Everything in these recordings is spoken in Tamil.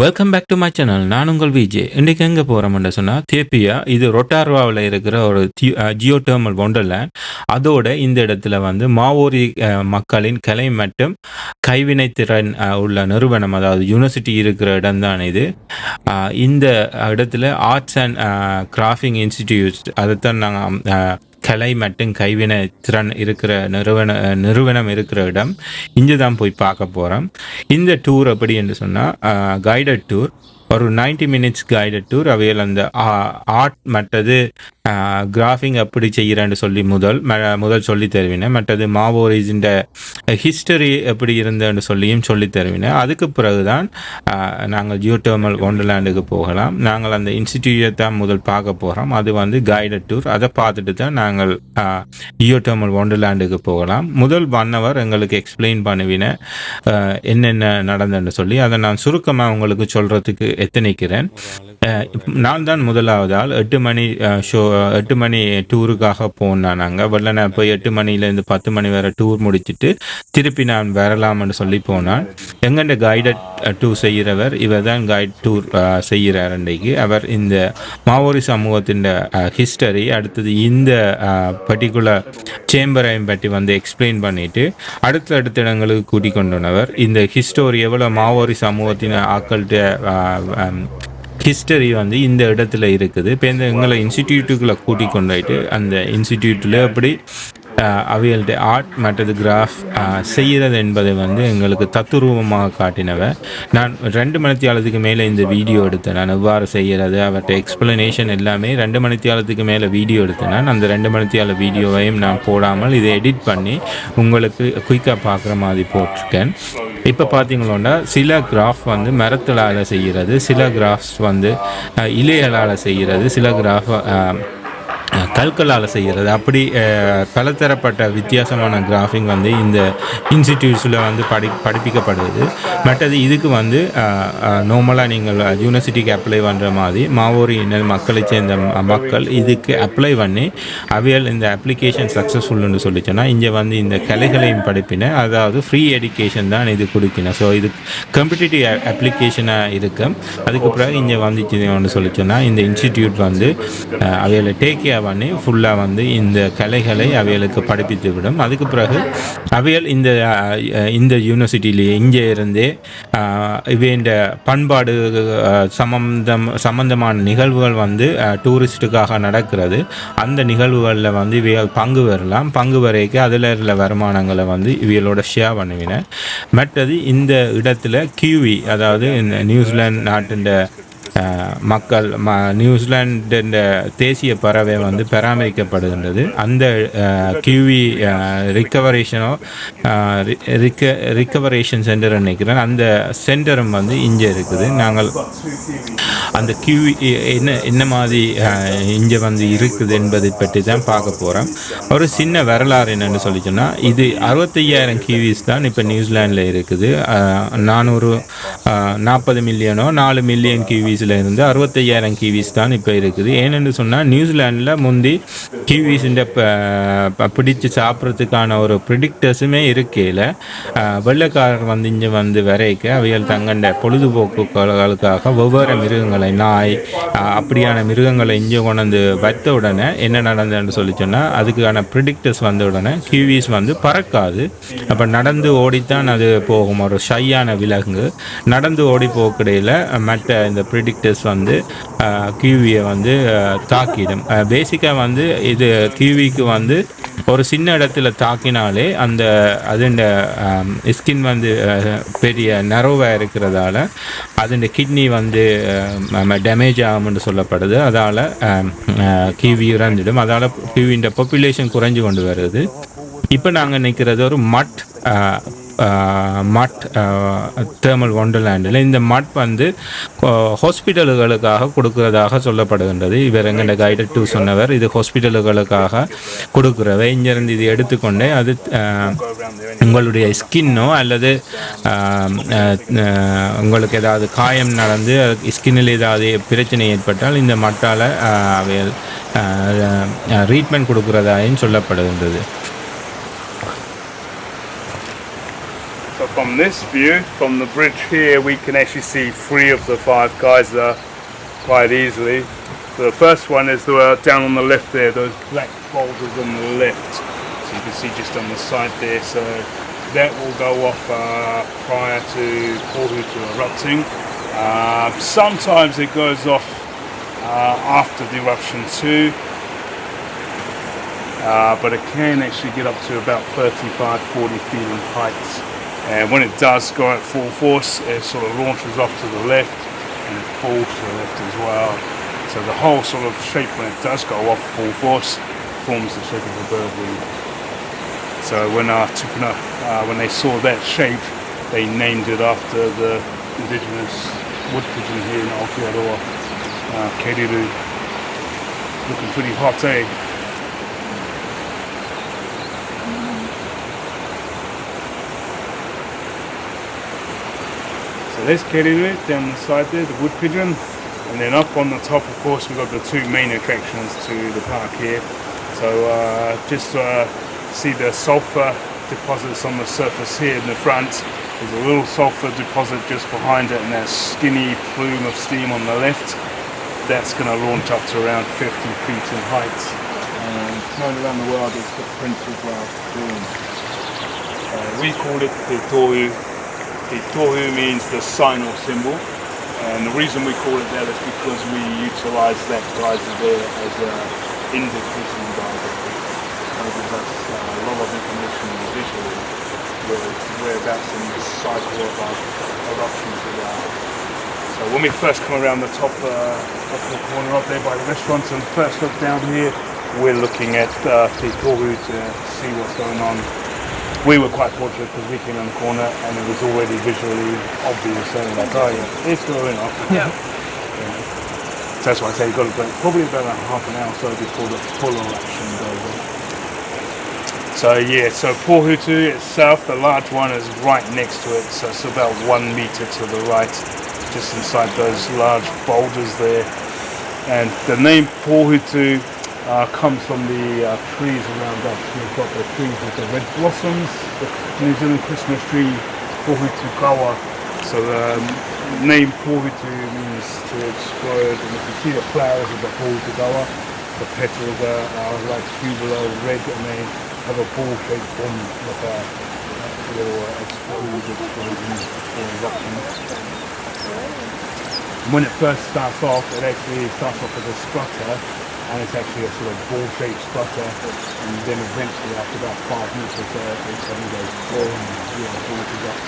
Welcome back to my channel. நான் உங்கள் விஜே. இன்றைக்கு எங்கே போகிறோம்னு சொன்னால் தேப்பியா, இது ரொட்டார்வாவில் இருக்கிற ஒரு ஜியோடெர்மல் ஒண்டர்லேண்ட். அதோட இந்த இடத்துல வந்து மாவோரி மக்களின் கலை மற்றும் கைவினை திறன் உள்ள நிறுவனம், அதாவது யூனிவர்சிட்டி இருக்கிற இடம் தான் இது. இந்த இடத்துல ஆர்ட்ஸ் அண்ட் கிராஃப்டிங் இன்ஸ்டிடியூட்ஸ், அதைத்தான் நாங்கள் கலை மற்றும் கைவினை திறன் இருக்கிற நிறுவனம் இருக்கிற இடம். இங்கே தான் போய் பார்க்க போகிறோம். இந்த டூர் எப்படி என்று சொன்னால் கைடட் டூர், ஒரு 90 minutes கைடட் டூர். அவையில் அந்த ஆர்ட் மற்றது கிராஃபிங் எப்படி செய்கிறேன்னு சொல்லி முதல் சொல்லி தருவினேன். மற்றது மாவோரிஸின் ஹிஸ்டரி எப்படி இருந்தேன்னு சொல்லியும் சொல்லி தருவினேன். அதுக்கு பிறகு தான் நாங்கள் ஜியோடெர்மல் ஒண்டர்லேண்டுக்கு போகலாம். நாங்கள் அந்த இன்ஸ்டிடியூட்டை தான் முதல் பார்க்க போகிறோம். அது வந்து கைடட் டூர். அதை பார்த்துட்டு தான் நாங்கள் ஜியோடெர்மல் ஒண்டர்லேண்டுக்கு போகலாம். முதல் 1 hour எங்களுக்கு எக்ஸ்பிளைன் பண்ணுவினேன் என்னென்ன நடந்ததுன்னு சொல்லி. அதை நான் சுருக்கமாக உங்களுக்கு சொல்கிறதுக்கு எத்தனைக்கிறேன். நான் தான் முதலாவது ஆள். 8 மணி டூருக்காக போனேன். நாங்கள் வெள்ளனை போய் 8 மணிலேருந்து 10 மணி வரை டூர் முடிச்சுட்டு திருப்பி நான் வரலாம்னு சொல்லி போனான். எங்கண்ட கைடட் டூர் செய்கிறவர் இவர் தான் கைட் டூர் செய்கிறார். அன்றைக்கு அவர் இந்த மாவோரி சமூகத்தின் ஹிஸ்டரி, அடுத்தது இந்த பர்டிகுலர் சேம்பரையும் பற்றி வந்து எக்ஸ்பிளைன் பண்ணிவிட்டு அடுத்த இடங்களுக்கு கூட்டிக் கொண்டவர். இந்த ஹிஸ்டோரி எவ்வளோ மாவோரி சமூகத்தின் ஆக்கள்கிட்ட ஹிஸ்டரி வந்து இந்த இடத்துல இருக்குது. இப்போ இந்த எங்களை இன்ஸ்டிடியூட்டுக்குள்ளே கூட்டிக் கொண்டாயிட்டு அந்த இன்ஸ்டிடியூட்டில் எப்படி அவைகள்ட்ட ஆர்ட் மற்றது கிராஃப் செய்கிறது என்பதை வந்து எங்களுக்கு தத்துரூபமாக காட்டினவர். நான் 2 மணித்தியாலத்துக்கு மேலே இந்த வீடியோ எடுத்தேன். நான் எவ்வாறு செய்கிறது அவர்கிட்ட எக்ஸ்பிளனேஷன் எல்லாமே 2 மணித்தியாலத்துக்கு மேலே வீடியோ எடுத்தேன். நான் அந்த 2 மணித்தியால வீடியோவையும் நான் போடாமல் இதை எடிட் பண்ணி உங்களுக்கு குயிக்காக பார்க்குற மாதிரி போட்டிருக்கேன். இப்போ பார்த்தீங்களோன்னா சில கிராஃப் வந்து மரத்தலால் செய்கிறது, சில கிராஃப்ஸ் வந்து இலைகளால் செய்கிறது, சில கிராஃப் கல்களால் செய்கிறது. அப்படி பலதரப்பட்ட வித்தியாசமான கிராஃபிங் வந்து இந்த இன்ஸ்டிடியூட்ஸில் வந்து படிப்பிக்கப்படுது. மற்றது இதுக்கு வந்து நார்மலாக நீங்கள் யூனிவர்சிட்டிக்கு அப்ளை பண்ணுற மாதிரி மாவோரி மக்களை சேர்ந்த மக்கள் இதுக்கு அப்ளை பண்ணி அவைகள் இந்த அப்ளிகேஷன் சக்ஸஸ்ஃபுல்னு சொல்லிச்சோன்னா இங்கே வந்து இந்த கலைகளையும் படிப்பின, அதாவது ஃப்ரீ எஜுகேஷன் தான் இது கொடுக்கணும். ஸோ இது காம்படிட்டிவ் அப்ளிகேஷனாக இருக்கும். அதுக்கு பிறகு இங்கே வந்துச்சுன்னு சொல்லிச்சோன்னா இந்த இன்ஸ்டிடியூட் வந்து அவைகளை டேக் கேர் பண்ணி ஃபுல்லாக வந்து இந்த கலைகளை அவைகளுக்கு படிப்பித்து விடும். அதுக்கு பிறகு அவைகள் இந்த யூனிவர்சிட்டியிலேயே இங்கே இருந்தே இவைய பண்பாடு சம்பந்தமான நிகழ்வுகள் வந்து டூரிஸ்ட்டுக்காக நடக்கிறது. அந்த நிகழ்வுகளில் வந்து இவைகள் பங்கு பெறலாம். பங்கு வரைக்கும் அதில் உள்ள வருமானங்களை வந்து இவைகளோட ஷேர் பண்ணுவினேன். மற்றது இந்த இடத்துல கியூவி, அதாவது இந்த நியூசிலாந்து நாட்டின் மக்கள் நியூசிலாண்டின் தேசிய பறவை வந்து பராமரிக்கப்படுகின்றது. அந்த கியூவி ரிகவரேஷன் சென்டர் நினைக்கிறேன். அந்த சென்டரும் வந்து இங்கே இருக்குது. நாங்கள் அந்த கியூவி என்ன மாதிரி இங்கே வந்து இருக்குது என்பதை பற்றி தான் பார்க்க போகிறோம். ஒரு சின்ன வரலாறு என்னென்னு சொல்லி சொன்னால், இது 65,000 கியூவிஸ் தான் இப்போ நியூசிலாண்டில் இருக்குது. 440 மில்லியனோ 4 மில்லியன் கியூவிஸில் இருந்து 65,000 கியூவிஸ் தான் இப்போ இருக்குது. ஏன்னு சொன்னால் நியூசிலாண்டில் முந்தி கியூவிஸுன்ற பிடிச்சு சாப்பிட்றதுக்கான ஒரு ப்ரிடிக்டர்ஸுமே இருக்கையில் வெள்ளைக்காரர் வந்து இங்கே வந்து வரைக்க அவைகள் தங்கண்ட பொழுதுபோக்குகளுக்காக ஒவ்வொரு மிருகங்களை, நாய் அப்படியான மிருகங்களை இங்கே கொண்டு வைத்த உடனே என்ன நடந்ததுன்னு சொல்லி சொன்னால் அதுக்கான ப்ரிடிக்டர்ஸ் வந்த உடனே கியூவிஸ் வந்து பறக்காது. அப்போ நடந்து ஓடித்தான் அது போகும். ஒரு ஷையான விலங்கு நடந்து ஓடி போக்கிடையில் மற்ற இந்த ப்ரிடிக்டர்ஸ் வந்து கியூவியை வந்து தாக்கிடும். பேசிக்காக வந்து இது கியூவிக்கு வந்து ஒரு சின்ன இடத்துல தாக்கினாலே அந்த அதுண்ட ஸ்கின் வந்து பெரிய நரோவாக இருக்கிறதால அதுண்ட கிட்னி வந்து டேமேஜ் ஆகும்னு சொல்லப்படுது. அதால் கிவி இறந்துடும். அதால் கிவின்ற பாப்புலேஷன் குறைஞ்சு கொண்டு வருது. இப்போ நாங்கள் நிற்கிறது ஒரு மட் தேர்மல் ஒண்டர்லேண்டில். இந்த மட் வந்து ஹாஸ்பிட்டல்களுக்காக கொடுக்கறதாக சொல்லப்படுகின்றது. இவர் எங்கள்ட கைடட் டூ சொன்னவர் இது ஹாஸ்பிட்டல்களுக்காக கொடுக்குறவை. இங்கேருந்து இது எடுத்துக்கொண்டே அது உங்களுடைய ஸ்கின்னோ அல்லது உங்களுக்கு ஏதாவது காயம் நடந்து ஸ்கின்னில் ஏதாவது பிரச்சனை ஏற்பட்டால் இந்த மட்டால் அவைகள் ட்ரீட்மெண்ட் கொடுக்குறதாயும் சொல்லப்படுகின்றது. So from this view, from the bridge here, we can actually see 3 of the 5 Geyser quite easily. So the first one is down on the left there, those black boulders on the left. So you can see just on the side there. So that will go off prior to Puia erupting. Sometimes it goes off after the eruption too. But it can actually get up to about 35-40 feet in height. And when it does go at full force, it sort of launches off to the left and it falls to the left as well. So the whole sort of shape when it does go off full force forms the shape of a bird wing. So when they saw that shape, they named it after the indigenous wood pigeon here in Aotearoa, Keriru. Looking pretty hot, eh? So there's Keriru down the side there, the wood pigeon. And then up on the top, of course, we've got the 2 main attractions to the park here. So just see the sulphur deposits on the surface here in the front. There's a little sulphur deposit just behind it and that skinny plume of steam on the left. That's going to launch up to around 50 feet in height. And known around the world as the Prince of Bloom. We call it Te Tohu. Te Tohu means the sign or symbol. And the reason we call it that is because we utilise that geyser there as an indicating geyser. It gives us a lot of information visually whereabouts in the cycle of our eruptions are. So when we first come around the top of the corner up there by the restaurants and first look down here, we're looking at Te Tohu to see what's going on. We were quite fortunate because we came in the corner and it was already visually obvious, saying like, oh yeah, it's going off. Yeah. So that's why I say you've got to wait probably about half an hour or so before the full eruption goes on. So yeah, so Puia itself, the large one is right next to it, so it's about 1 meter to the right, just inside those large boulders there. And the name Puia comes from the trees around us. We've got the trees with the red blossoms, the New Zealand Christmas tree, Gowri. So the name Puia means to explode, and if you see the flowers of the Gowri, the petals are like tubular red and they have a ball-shaped form with a little explosion or eruption. When it first starts off, it actually starts off as a splutter. And it's actually a sort of ball-shaped splutter, and then eventually after about 5 minutes or so, it suddenly goes boom, launches up.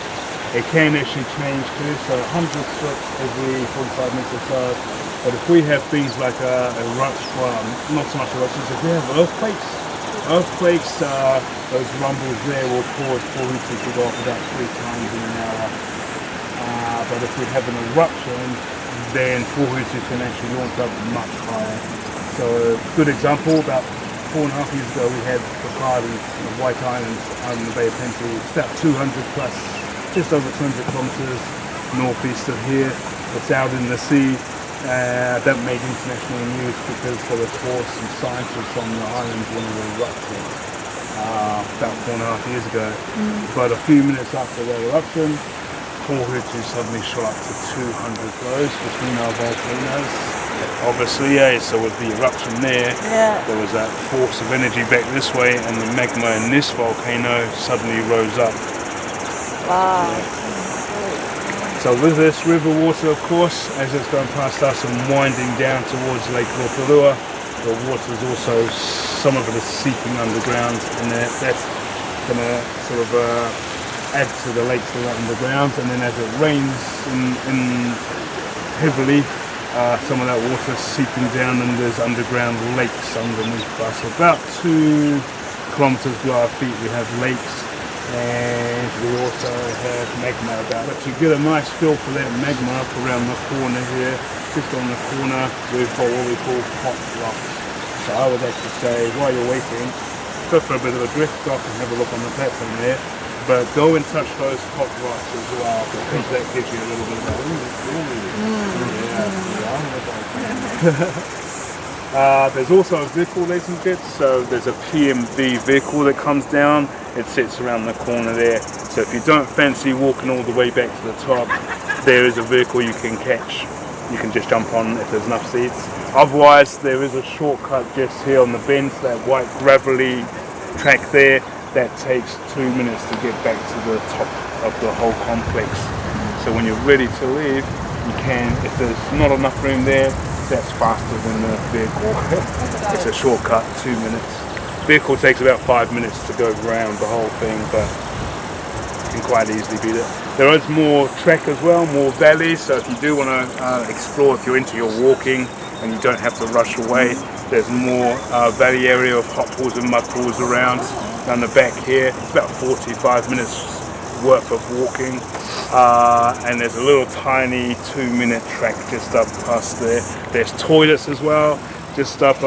It can actually change too, so 100 splits every 45 minutes or so. But if we have things like eruption, well, not so much eruptions, if we have earthquakes, those rumbles there will cause Puia to go off about 3 times in an hour. But if we have an eruption, then Puia can actually launch up much higher. So a good example, about 4.5 years ago we had the White Islands out in the Bay of Plenty. It's about 200 plus, just over 200 kilometres northeast of here. It's out in the sea. That made international news because there was some scientists on the island when it erupted about 4.5 years ago. But a few minutes after that eruption, Puia suddenly shot up to 200 blows between our volcanoes. Obviously, so with the eruption there was that force of energy back this way and the magma in this volcano suddenly rose up. Wow. So with this river water, of course, as it's going past us and winding down towards Lake Rotorua, the water is also, some of it is seeping underground, and that's going to sort of add to the lakes that are underground, and then as it rains in heavily, some of that water seeping down and there's underground lakes underneath us. About 2 kilometres below our feet we have lakes, and we also have magma about it. To get a nice feel for that magma up around the corner here, just on the corner, we've got what we call hot rocks. So I would actually say, while you're waiting, go for a bit of a drift off and have a look on the platform there. But go and touch those hot rocks as well, because that gives you a little bit of that. There's also a vehicle, ladies and gents. So there's a PMV vehicle that comes down. It sits around the corner there. So if you don't fancy walking all the way back to the top, there is a vehicle you can catch. You can just jump on if there's enough seats. Otherwise, there is a shortcut just here on the bend, that white gravelly track there. That takes 2 minutes to get back to the top of the whole complex. So when you're ready to leave, you can, if there's not enough room there, that's faster than the vehicle. It's a shortcut, 2 minutes. Vehicle takes about 5 minutes to go around the whole thing, but you can quite easily beat it. There is more track as well, more valleys, so if you do want to explore, if you're into your walking and you don't have to rush away, there's more valley area of hot pools and mud pools around down the back here. It's about 45 minutes worth of walking, and there's a little tiny 2-minute track just up past there. There's toilets as well, just up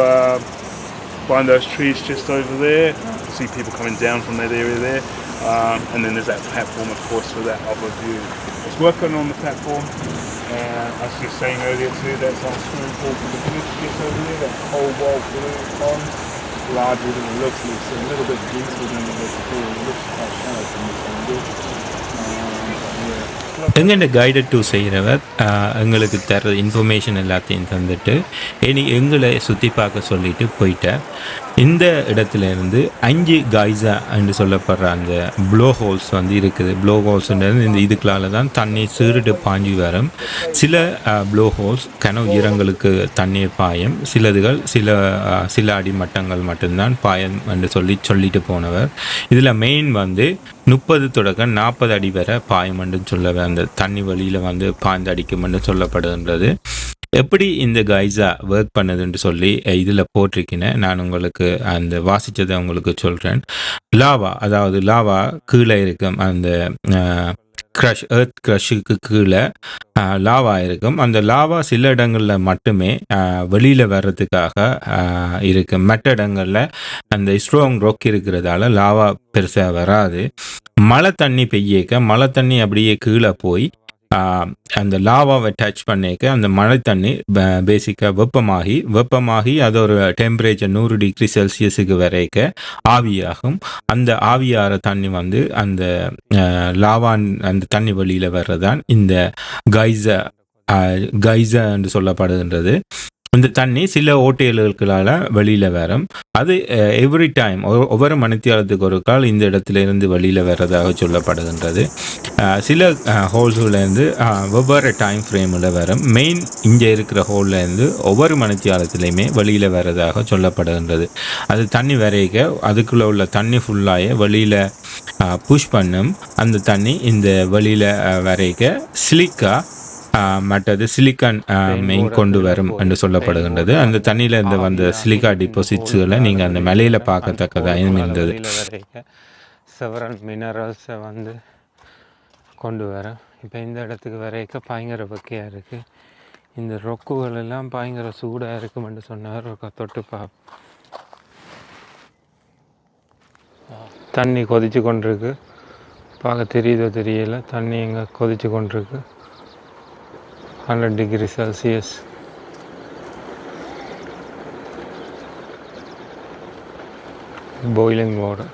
behind those trees just over there. You see people coming down from that area there, and then there's that platform, of course, for that other view. It's worth going on the platform. I was just saying earlier too, that's our swimming pool for the village just over there, that whole wall blue pond. Larger than it looks, it's a little bit deeper than it looks before. It looks quite shallow from this angle. எங்கள்கிட்ட கைடட் டூர் செய்கிறவர் எங்களுக்கு தர இன்ஃபர்மேஷன் எல்லாத்தையும் தந்துட்டு எங்களை சுற்றி பார்க்க சொல்லிட்டு போயிட்டார். இந்த இடத்துல இருந்து 5 கைசா என்று சொல்லப்படுற அந்த ப்ளோ ஹோல்ஸ் வந்து இருக்குது. ப்ளோ ஹோல்ஸ்ன்றது இந்த இதுக்களால் தான் தண்ணீர் சீருட்டு பாஞ்சி வரும். சில ப்ளோ ஹோல்ஸ் கனவு ஈரங்களுக்கு தண்ணீர் பாயம், சிலதுகள் சில அடிமட்டங்கள் மட்டும்தான் பாயம் என்று சொல்லிட்டு போனவர். இதில் மெயின் வந்து 30 தொடக்கம் 40 அடி வரை பாயம்னு சொல்லவே அந்த தண்ணி வழியில் வந்து பாய்ந்து அடிக்கும்னு சொல்லப்படுகின்றது. எப்படி இந்த கைசா ஒர்க் பண்ணுதுன்னு சொல்லி இதில் போட்டிருக்கேன். நான் உங்களுக்கு அந்த வாசித்ததை உங்களுக்கு சொல்கிறேன். அதாவது லாவா கீழே இருக்கும், அந்த எர்த் க்ரஷுக்கு கீழே லாவா இருக்கும். அந்த லாவா சில இடங்களில் மட்டுமே வெளியில் வர்றதுக்காக இருக்கும். மற்ற இடங்களில் அந்த ஸ்ட்ராங் ரொக் இருக்கிறதால லாவா பெருசாக வராது. மழை தண்ணி பெய்யக்க மழை தண்ணி அப்படியே கீழே போய் அந்த லாவாவை டச் பண்ணிக்க அந்த மழை தண்ணி பேசிக்காக வெப்பமாகி அது ஒரு டெம்பரேச்சர் 100 டிகிரி செல்சியஸுக்கு வரைக்க ஆவியாகும். அந்த ஆவியாகிற தண்ணி வந்து அந்த லாவான் அந்த தண்ணி வழியில் வர்றதான் இந்த கைசா என்று சொல்லப்படுகின்றது. இந்த தண்ணி சில ஓட்டையல்களால் வெளியில் வரும். அது எவ்ரி டைம் ஒவ்வொரு மணித்தியாலத்துக்கு ஒரு கால் இந்த இடத்துல இருந்து வெளியில் வர்றதாக சொல்லப்படுகின்றது. சில ஹோல்ஸ்லேருந்து ஒவ்வொரு டைம் ஃப்ரேமில் வரும். மெயின் இங்கே இருக்கிற ஹோல்லேருந்து ஒவ்வொரு மணித்தியாலத்துலேயுமே வெளியில் வர்றதாக சொல்லப்படுகின்றது. அது தண்ணி வரைக்க அதுக்குள்ளே உள்ள தண்ணி ஃபுல்லாக வெளியில் புஷ் பண்ணும். அந்த தண்ணி இந்த வெளியில் வரைக்க சிலிக்கா மற்றது சிலிக்கான் மெயின் கொண்டு வரும் என்று சொல்லப்படுகின்றது. அந்த தண்ணியில் இருந்து வந்த சிலிக்கா டிபாசிட்ஸுகளை நீங்கள் அந்த மலையில் பார்க்கத்தக்கதாக இருந்தது. செவரல் மினரல்ஸை வந்து கொண்டு வரோம். இப்போ இந்த இடத்துக்கு வரைக்க பயங்கர வெக்கையாக இருக்குது. இந்த ரொக்குகள் எல்லாம் பயங்கர சூடாக இருக்குமென்று சொன்னார். தொட்டு தண்ணி கொதிச்சு கொண்டிருக்கு. பார்க்க தெரியுதோ தெரியல, தண்ணி எங்கே கொதிச்சு கொண்டிருக்கு. 100 டிகிரி செல்சியஸ். Boiling water.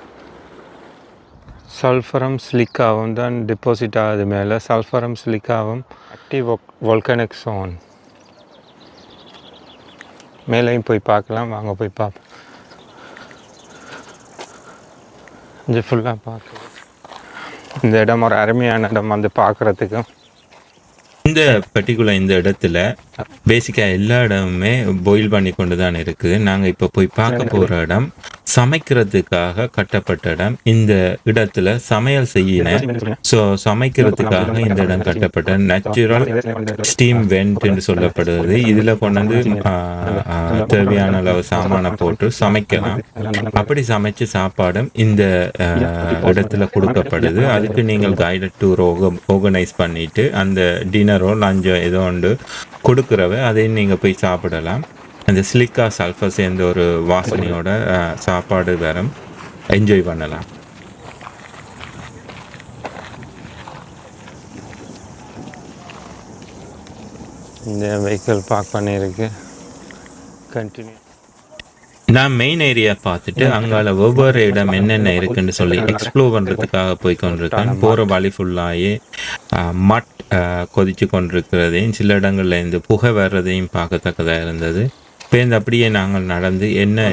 சல்ஃபரம் சிலிக்காவும் தான் டிபாசிட் ஆகுது மேலே. சல்ஃபரம் சிலிக்காவும் ஆக்டிவ் வால்கனிக் சோன். மேலேயும் போய் பார்க்கலாம், வாங்க போய் பார்ப்போம். இங்கே ஃபுல்லாக பார்க்க இந்த இடம் ஒரு அருமையான இடம் வந்து பார்க்குறதுக்கு. இந்த பர்டிகுலர் இந்த இடத்துல பேசிக்காக எல்லா இடமுமே பாயில் பண்ணி கொண்டு தான் இருக்குது. நாங்கள் இப்போ போய் பார்க்க போகிற இடம் சமைக்கிறதுக்காக கட்டப்பட்ட இடம். இந்த இடத்துல சமையல் செய்யினேன். ஸோ சமைக்கிறதுக்காக இந்த இடம் கட்டப்பட்ட நேச்சுரல் ஸ்டீம் வெண்ட் என்று சொல்லப்படுது. இதில் கொண்டாந்து தேவையான அளவு சாமானை போட்டு சமைக்கலாம். அப்படி சமைச்சு சாப்பாடும் இந்த இடத்துல கொடுக்கப்படுது. அதுக்கு நீங்கள் கைடட் டூர் ஆர்கனைஸ் பண்ணிட்டு அந்த டின்னரோ லஞ்சோ ஏதோ ஒன்று கொடுக்குறவ அதையும் நீங்கள் போய் சாப்பிடலாம். அந்த சிலிக்கா சல்ஃபர் சேர்ந்த ஒரு வாசனையோட சாப்பாடு வரும், என்ஜாய் பண்ணலாம். இந்த வெஹிக்கிள் பார்க் பண்ணியிருக்கு. கண்டினியூ. நான் மெயின் ஏரியா பார்த்துட்டு அங்கால ஒவ்வொரு இடம் என்னென்ன இருக்குன்னு சொல்லி எக்ஸ்ப்ளோர் பண்ணுறதுக்காக போய் கொண்டிருக்கேன். போகிற வழி ஃபுல்லாயே மட் கொதிச்சு கொண்டிருக்கிறதையும் சில இடங்கள்ல இருந்து புகை வர்றதையும் பார்க்கத்தக்கதாக இருந்தது. இப்போ அப்படியே நாங்கள் நடந்து என்ன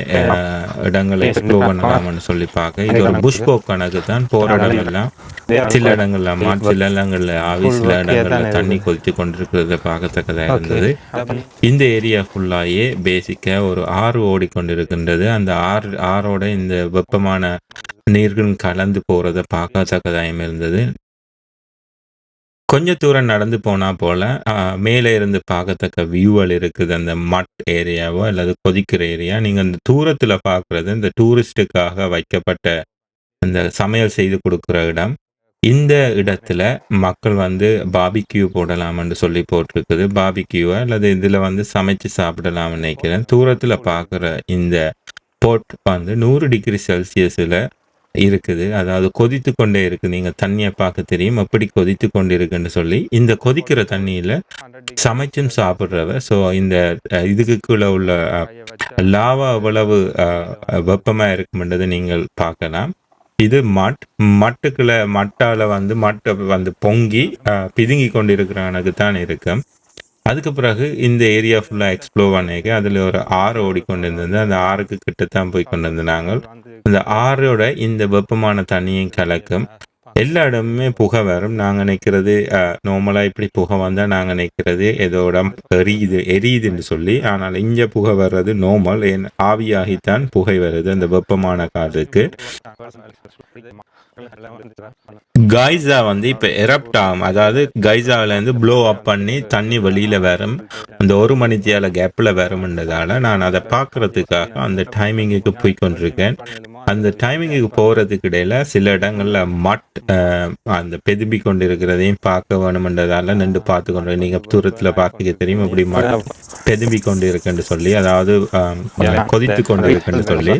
இடங்களை எக்ஸ்ப்ளோர் பண்ணலாம்னு சொல்லி பார்க்க இது ஒரு புஷ்போக் கணக்கு தான். போகிற இடங்கள்லாம் சில இடங்கள்ல மட், சில இடங்கள்ல ஆவி, சில இடங்கள்ல தண்ணி கொதித்து கொண்டிருக்கிறத பார்க்கத்தக்கதாக இருந்தது. இந்த ஏரியா ஃபுல்லாயே பேசிக்கா ஒரு ஆறு ஓடிக்கொண்டிருக்கின்றது. அந்த ஆறோட இந்த வெப்பமான நீர்கள் கலந்து போறதை பார்க்கத்தக்கதாயும் இருந்தது. கொஞ்ச தூரம் நடந்து போனா போல மேலே இருந்து பார்க்கத்தக்க வியூவல் இருக்குது. அந்த மட் ஏரியாவோ அல்லது கொதிக்கிற ஏரியா. நீங்க அந்த தூரத்துல பார்க்கறது இந்த டூரிஸ்டுக்காக வைக்கப்பட்ட அந்த சமையல் செய்து கொடுக்குற இடம். இந்த இடத்துல மக்கள் வந்து பாபிக்யூ போடலாம்னு சொல்லி போட்டிருக்குது. பாபிக்யூ அல்லது இதுல வந்து சமைச்சு சாப்பிடலாம்னு நினைக்கிறேன். தூரத்துல பார்க்குற இந்த போட் வந்து 100 டிகிரி செல்சியஸ்ல இருக்குது. அதாவது கொதித்து கொண்டே இருக்கு. நீங்க தண்ணியை பார்க்க தெரியும் எப்படி கொதித்து கொண்டு இருக்குன்னு சொல்லி. இந்த கொதிக்கிற தண்ணியில சமைச்சும் சாப்பிட்றவ. ஸோ இந்த இதுக்குள்ள உள்ள லாவா எவ்வளவு வெப்பமா இருக்கும்ன்றதை நீங்கள் பார்க்கலாம். இது மட்டால வந்து மட்டை வந்து பொங்கி பிதுங்கி கொண்டு இருக்கிறவனுக்கு தான் இருக்கும். அதுக்கு பிறகு இந்த ஏரியா ஃபுல்லாக எக்ஸ்ப்ளோர் பண்ணிக்க அதில் ஒரு ஆறு ஓடிக்கொண்டு இருந்தது. அந்த ஆறுக்கு கிட்டத்தான் போய் கொண்டு வந்து நாங்கள் அந்த ஆறோட இந்த வெப்பமான தண்ணியும் கலக்கும். எல்லா இடமுமே புகை வரும். நாங்கள் நினைக்கிறது நார்மலாக இப்படி புகை வந்தால் நாங்கள் நினைக்கிறது ஏதோட எரியுதுன்னு சொல்லி. ஆனால் இங்கே புகை வர்றது நார்மல். ஆவியாகித்தான் புகை வருது அந்த வெப்பமான காற்றுக்கு. கைசா வந்து இப்போ எரப்ட் ஆகும். அதாவது கைசாவிலேருந்து ப்ளோ அப் பண்ணி தண்ணி வெளியில் வரும். அந்த 1 மணித்தியால கேப்பில் வரும்ன்றதால நான் அதை பார்க்கறதுக்காக அந்த டைமிங்குக்கு போய் கொண்டிருக்கேன். அந்த டைமிங்குக்கு போகிறதுக்கு இடையில சில இடங்களில் அந்த பெதும்பி கொண்டு இருக்கிறதையும் பார்க்க வேணும்ன்றதால நின்று பார்த்து கொண்டு நீங்கள் தூரத்தில் பார்க்க தெரியும் இப்படி பெதும்பி கொண்டு இருக்குன்னு சொல்லி, அதாவது கொதித்து கொண்டு இருக்குன்னு சொல்லி.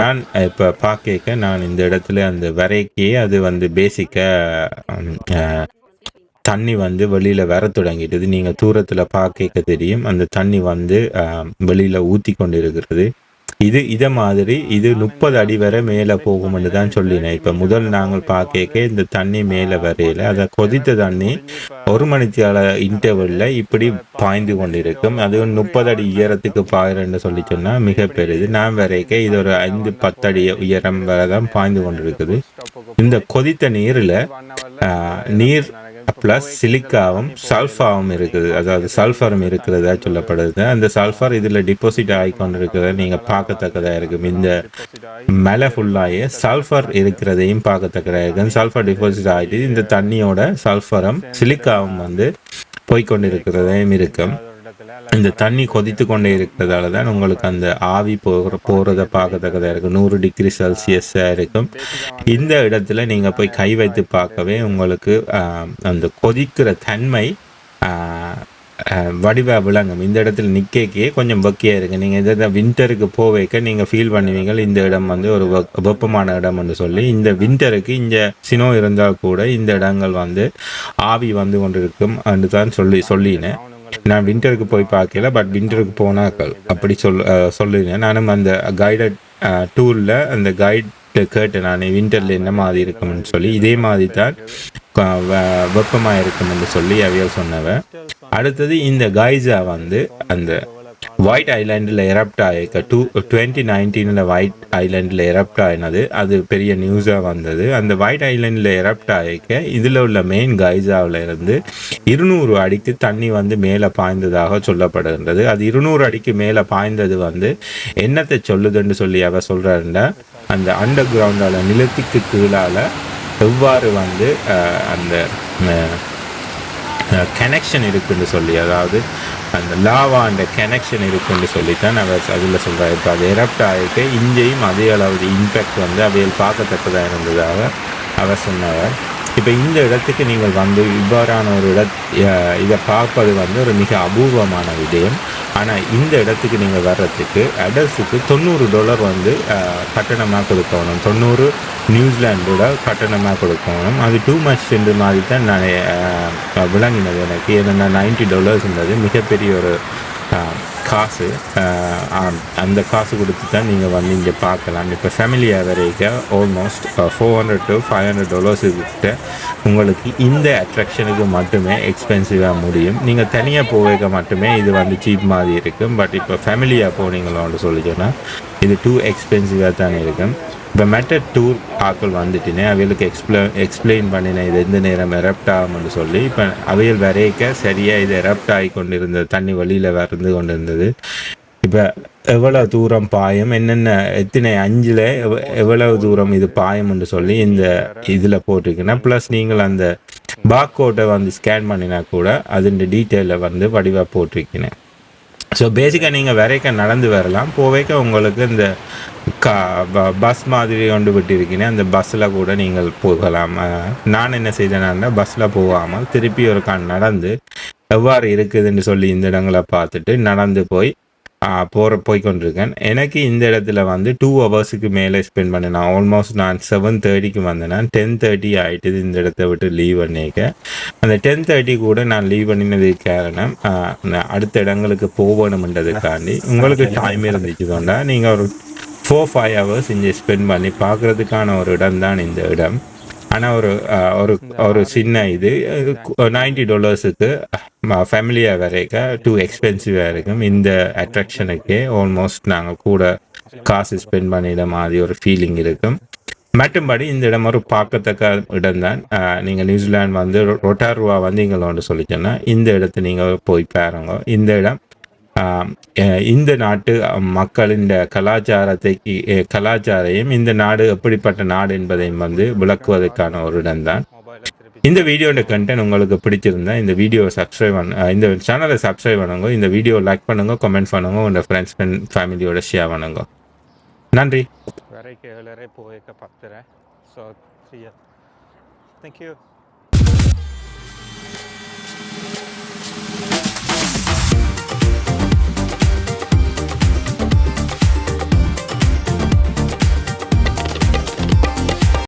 நான் இப்போ பார்க்க நான் இந்த இடத்துல அந்த வரைக்கே அது வந்து பேசிக்காக தண்ணி வந்து வெளியில் வர தொடங்கிட்டது. நீங்கள் தூரத்தில் பார்க்க தெரியும் அந்த தண்ணி வந்து வெளியில் ஊற்றி கொண்டு இருக்கிறது. இதை மாதிரி இது 30 அடி வரை மேலே போகும்னு தான் சொல்லினேன். இப்போ முதல் நாங்கள் பார்க்க இந்த தண்ணி மேலே வரையில அதை கொதித்த தண்ணி 1 மணித்தியால இன்டர்வெல்ல இப்படி பாய்ந்து கொண்டிருக்கும். அது 30 அடி உயரத்துக்கு பாயிரன்னு சொல்லி சொன்னால் மிக பெரிது. நான் வரைக்க இது ஒரு 5-10 அடி உயரம் வரை தான் பாய்ந்து கொண்டிருக்குது. இந்த கொதித்த நீரில் நீர் ப்ளஸ் சிலிக்காவும் சல்ஃபாவும் இருக்குது. அதாவது சல்ஃபரும் இருக்கிறதா சொல்லப்படுது. அந்த சல்ஃபர் இதில் டிபாசிட் ஆகி கொண்டு இருக்கிறத நீங்கள் பார்க்கத்தக்கதாக இருக்கும். இந்த மேலே ஃபுல்லாயே சல்ஃபர் இருக்கிறதையும் பார்க்கத்தக்கதாக இருக்கும். சல்ஃபர் டிபாசிட் ஆகிட்டு இந்த தண்ணியோட சல்ஃபரும் சிலிக்காவும் வந்து போய்கொண்டு இருக்கிறதையும் இருக்கும். இந்த தண்ணி கொதித்து கொண்டே இருக்கிறதால தான் உங்களுக்கு அந்த ஆவி போகிறத பார்க்கத்தக்கதாக இருக்கும். 100 டிகிரி செல்சியஸாக இருக்கும். இந்த இடத்துல நீங்கள் போய் கை வைத்து பார்க்கவே உங்களுக்கு அந்த கொதிக்கிற தன்மை வடிவா விளங்கும். இந்த இடத்துல நிற்கே கொஞ்சம் வெக்கையாக இருக்குது. நீங்கள் இந்த வின்டருக்கு போவைக்க நீங்கள் ஃபீல் பண்ணுவீங்க இந்த இடம் வந்து ஒரு வெப்பமான இடம்னு சொல்லி. இந்த வின்டருக்கு இங்கே சினோ இருந்தால் கூட இந்த இடங்கள் வந்து ஆவி வந்து கொண்டு இருக்கும் என்று தான் சொல்லினேன். நான் வின்டருக்கு போய் பார்க்கல, பட் வின்டருக்கு போனாக்கள் அப்படி சொல்லினேன். நானும் அந்த கைடட் டூரில் அந்த கைட் கேட்டேன் நான் வின்டரில் என்ன மாதிரி இருக்கும்னு சொல்லி. இதே மாதிரி தான் வெப்பமாக இருக்கும்னு சொல்லி அவையால் சொன்னவன். அடுத்தது இந்த கைசா வந்து அந்த ஒயிட் ஐலாண்டில் எரப்ட் ஆகிருக்க 2019 ஒயிட் ஐலாண்டில் எரப்ட் ஆகினது. அது பெரிய நியூஸாக வந்தது. அந்த ஒயிட் ஐலாண்டில் எரப்ட் ஆகிருக்க இதில் உள்ள மெயின் கைசாவில் இருந்து 200 அடிக்கு தண்ணி வந்து மேலே பாய்ந்ததாக சொல்லப்படுகின்றது. அது 200 அடிக்கு மேலே பாய்ந்தது வந்து என்னத்தை சொல்லுதுன்னு சொல்லி அவ சொல்கிறாருன்னா அந்த அண்டர் கிரவுண்டால் நிலத்துக்கு கீழால் எவ்வாறு வந்து அந்த கனெக்ஷன் இருக்குன்னு சொல்லி, அதாவது அந்த லாவா அந்த கனெக்ஷன் இருக்குன்னு சொல்லித்தான் அவர் அதில் சொல்கிறார். இப்போ அது எரப்ட் ஆகிட்டு இங்கேயும் அதே அளவு இம்பேக்ட் வந்து அவையில் பார்க்கத்தக்கதாக இருந்ததாக அவர் சொன்னவர். இப்போ இந்த இடத்துக்கு நீங்கள் வந்து இவ்வாறான ஒரு இதை பார்ப்பது வந்து ஒரு மிக அபூர்வமான விடயம். ஆனால் இந்த இடத்துக்கு நீங்கள் வர்றதுக்கு அடல்ஸுக்கு $90 வந்து கட்டணமாக கொடுக்கணும். 90 நியூசிலாண்டோட கட்டணமாக கொடுக்கணும். அது டூ மச் என்று மாதிரி தான் நான் விளங்கினது எனக்கு. ஏன்னா $90 மிகப்பெரிய ஒரு காசு. அந்த காசு கொடுத்து தான் நீங்கள் வந்து இங்கே பார்க்கலாம். இப்போ ஃபேமிலியாக வரைக்கும் ஆல்மோஸ்ட் $400 to $500 கிட்ட உங்களுக்கு இந்த அட்ராக்ஷனுக்கு மட்டுமே எக்ஸ்பென்சிவாக முடியும். நீங்கள் தனியாக போக மட்டுமே இது வந்து சீப் மாதிரி இருக்கும். பட் இப்போ ஃபேமிலியாக போனீங்களோன்னு சொல்லி சொன்னால் இது டூ எக்ஸ்பென்சிவாக தானே இருக்கும். இப்போ மெட்டட் டூர் ஆக்கள் வந்துட்டுனே அவைகளுக்கு எக்ஸ்பிளைன் பண்ணினேன் இது எந்த நேரம் எரப்ட் ஆகும்னு சொல்லி. இப்போ அவைகள் வரைக்க சரியாக இது எரப்ட் ஆகி கொண்டு இருந்தது, தண்ணி வழியில் வந்து கொண்டு இருந்தது. இப்போ எவ்வளோ தூரம் பாயம், என்னென்ன எத்தனை அஞ்சில் எவ்வளவு தூரம் இது பாயம்னு சொல்லி இந்த இதில் போட்டிருக்கேன்னா, ப்ளஸ் நீங்கள் அந்த பார்கோட்டை வந்து ஸ்கேன் பண்ணினா கூட அதோட டீட்டெயிலில் வந்து வடிவாக போட்டிருக்கேன். ஸோ பேசிக்காக நீங்கள் வரைக்க நடந்து வரலாம். போவைக்க உங்களுக்கு இந்த பஸ் மாதிரி கொண்டு விட்டிருக்கீங்க, அந்த பஸ்ஸில் கூட நீங்கள் போகலாம். நான் என்ன செய்தேன்னா பஸ்ஸில் போகாமல் திருப்பி ஒரு நடந்து எவ்வாறு இருக்குதுன்னு சொல்லி இந்த இடங்களை பார்த்துட்டு நடந்து போய் போய்கொண்டிருக்கேன். எனக்கு இந்த இடத்துல வந்து 2 ஹவர்ஸுக்கு மேலே ஸ்பெண்ட் பண்ணேன். ஆல்மோஸ்ட் நான் 7:30க்கு வந்தேன்னா 10:30 ஆகிட்டுது இந்த இடத்த விட்டு லீவ் பண்ணிக்க. அந்த 10:30 கூட நான் லீவ் பண்ணினதுக்கு காரணம் அடுத்த இடங்களுக்கு போகணும்ன்றதுக்காண்டி. உங்களுக்கு டைம் இருந்துச்சுதோண்டா நீங்கள் ஒரு 4-5 ஹவர்ஸ் இங்கே ஸ்பெண்ட் பண்ணி பார்க்குறதுக்கான ஒரு இடம் தான் இந்த இடம். ஆனால் ஒரு சின்ன இது $90க்கு ஃபேமிலியாக வரைக்க டூ எக்ஸ்பென்சிவாக இருக்கும். இந்த அட்ராக்ஷனுக்கே ஆல்மோஸ்ட் நாங்கள் கூட காசு ஸ்பெண்ட் பண்ணிட மாதிரி ஒரு ஃபீலிங் இருக்கும். மற்றும்படி இந்த இடம் ஒரு பார்க்கத்தக்க இடம் தான். நீங்கள் நியூசிலாந்து வந்து ரொட்டாருவா வந்தீங்களோன்னு சொல்லிச்சோன்னா இந்த இடத்த நீங்கள் போய் பாருங்க. இந்த இடம் இந்த நாட்டு மக்களின் கலாச்சாரையும் இந்த நாடு எப்படிப்பட்ட நாடு என்பதையும் வந்து விளக்குவதற்கான ஒரு இடம்தான். இந்த வீடியோட கண்டென்ட் உங்களுக்கு பிடிச்சிருந்தா இந்த வீடியோ இந்த சேனலை சப்ஸ்கிரைப் பண்ணுங்க, இந்த வீடியோ லைக் பண்ணுங்க, கமெண்ட் பண்ணுங்க, உங்கள் ஃப்ரெண்ட்ஸ் அண்ட் ஃபேமிலியோட ஷேர் பண்ணுங்க. நன்றி. வரைக்கும் 7:30 போய்க்க 10:30. ஸோ 3. Thank you.